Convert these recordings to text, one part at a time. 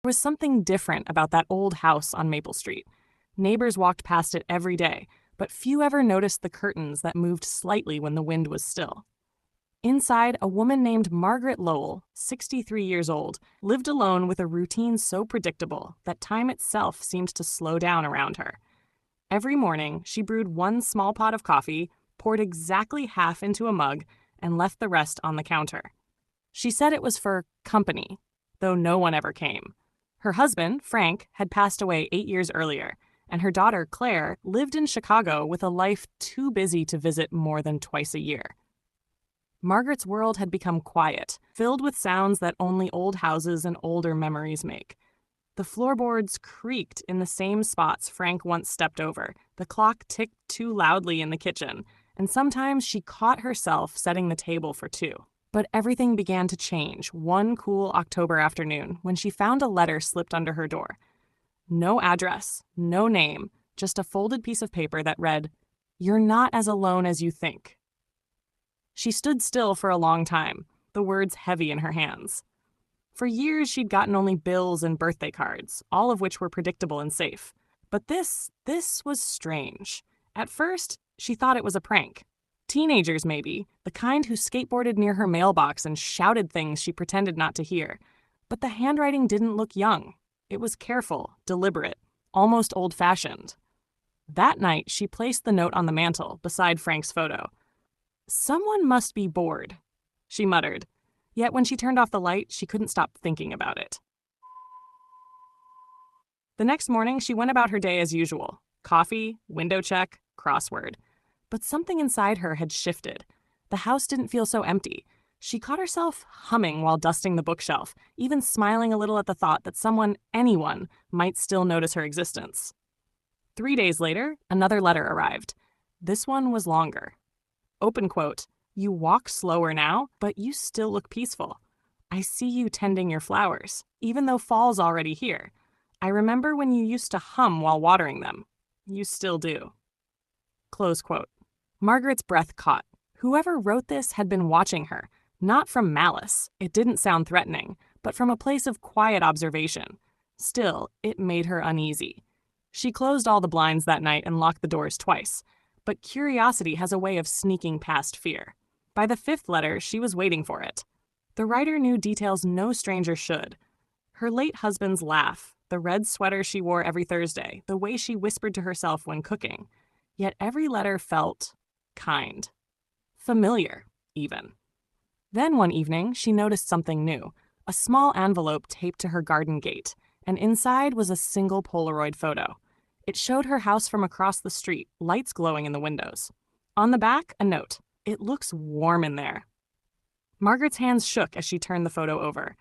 There was something different about that old house on Maple Street. Neighbors walked past it every day, but few ever noticed the curtains that moved slightly when the wind was still. Inside, a woman named Margaret Lowell, 63 years old, lived alone with a routine so predictable that time itself seemed to slow down around her. Every morning, she brewed one small pot of coffee, poured exactly half into a mug, and left the rest on the counter. She said it was for company, though no one ever came. Her husband, Frank, had passed away 8 years earlier, and her daughter, Claire, lived in Chicago with a life too busy to visit more than twice a year. Margaret's world had become quiet, filled with sounds that only old houses and older memories make. The floorboards creaked in the same spots Frank once stepped over, the clock ticked too loudly in the kitchen, and sometimes she caught herself setting the table for two. But everything began to change one cool October afternoon when she found a letter slipped under her door. No address, no name, just a folded piece of paper that read, "You're not as alone as you think." She stood still for a long time, the words heavy in her hands. For years, she'd gotten only bills and birthday cards, all of which were predictable and safe. But this was strange. At first, she thought it was a prank. Teenagers, maybe, the kind who skateboarded near her mailbox and shouted things she pretended not to hear. But the handwriting didn't look young. It was careful, deliberate, almost old-fashioned. That night, she placed the note on the mantel beside Frank's photo. "Someone must be bored," she muttered. Yet when she turned off the light, she couldn't stop thinking about it. The next morning, she went about her day as usual. Coffee, window check, crossword. But something inside her had shifted. The house didn't feel so empty. She caught herself humming while dusting the bookshelf, even smiling a little at the thought that someone, anyone, might still notice her existence. 3 days later, another letter arrived. This one was longer. Open quote, "You walk slower now, but you still look peaceful. I see you tending your flowers, even though fall's already here. I remember when you used to hum while watering them. You still do." Close quote. Margaret's breath caught. Whoever wrote this had been watching her, not from malice. It didn't sound threatening, but from a place of quiet observation. Still, it made her uneasy. She closed all the blinds that night and locked the doors twice. But curiosity has a way of sneaking past fear. By the 5th letter, she was waiting for it. The writer knew details no stranger should. Her late husband's laugh, the red sweater she wore every Thursday, the way she whispered to herself when cooking. Yet every letter felt kind. Familiar, even. Then one evening, she noticed something new. A small envelope taped to her garden gate, and inside was a single Polaroid photo. It showed her house from across the street, lights glowing in the windows. On the back, a note. "It looks warm in there." Margaret's hands shook as she turned the photo over.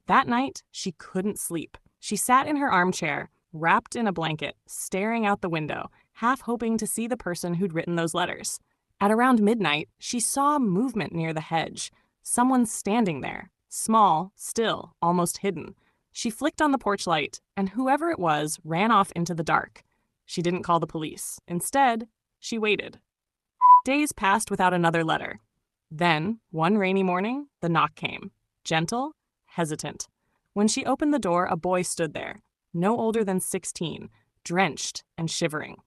That night, she couldn't sleep. She sat in her armchair, wrapped in a blanket, staring out the window, half hoping to see the person who'd written those letters. At around midnight, she saw movement near the hedge. Someone standing there, small, still, almost hidden. She flicked on the porch light, and whoever it was ran off into the dark. She didn't call the police. Instead, she waited. Days passed without another letter. Then, one rainy morning, the knock came. Gentle, hesitant. When she opened the door, a boy stood there, no older than 16, drenched and shivering.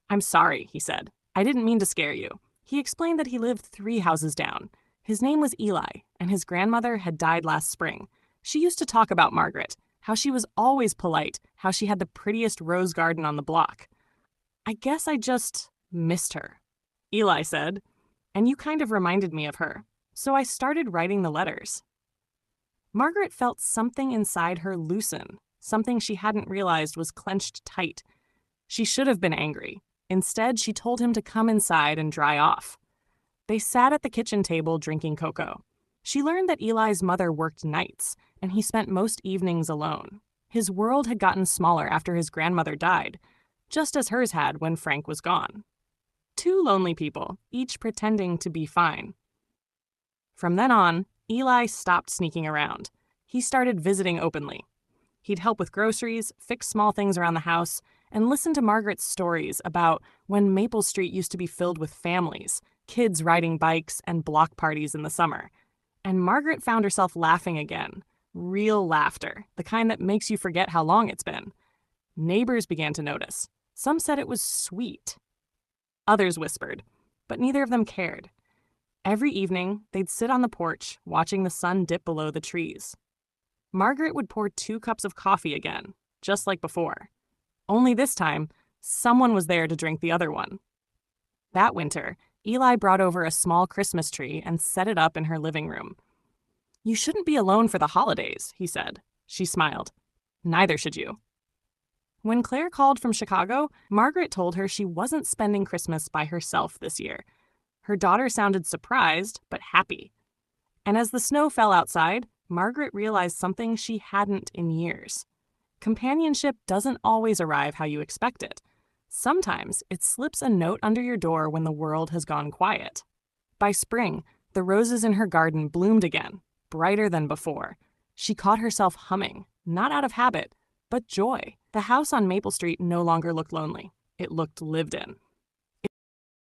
"I'm sorry," he said. "I didn't mean to scare you." He explained that he lived 3 houses down. His name was Eli, and his grandmother had died last spring. She used to talk about Margaret, how she was always polite, how she had the prettiest rose garden on the block. "I guess I just missed her," Eli said, "and you kind of reminded me of her, so I started writing the letters." Margaret felt something inside her loosen, something she hadn't realized was clenched tight. She should have been angry. Instead, she told him to come inside and dry off. They sat at the kitchen table drinking cocoa. She learned that Eli's mother worked nights, and he spent most evenings alone. His world had gotten smaller after his grandmother died, just as hers had when Frank was gone. 2 lonely people, each pretending to be fine. From then on, Eli stopped sneaking around. He started visiting openly. He'd help with groceries, fix small things around the house, and listen to Margaret's stories about when Maple Street used to be filled with families, kids riding bikes, and block parties in the summer. And Margaret found herself laughing again, Real laughter, the kind that makes you forget how long it's been. Neighbors began to notice. Some said it was sweet. Others whispered, but neither of them cared. Every evening, they'd sit on the porch, watching the sun dip below the trees. Margaret would pour 2 cups of coffee again, just like before. Only this time, someone was there to drink the other one. That winter, Eli brought over a small Christmas tree and set it up in her living room. "You shouldn't be alone for the holidays," he said. She smiled. "Neither should you." When Claire called from Chicago, Margaret told her she wasn't spending Christmas by herself this year. Her daughter sounded surprised, but happy. And as the snow fell outside, Margaret realized something she hadn't in years. Companionship doesn't always arrive how you expect it. Sometimes it slips a note under your door when the world has gone quiet. By spring, the roses in her garden bloomed again, brighter than before. She caught herself humming, not out of habit, but joy. The house on Maple Street no longer looked lonely. It looked lived in.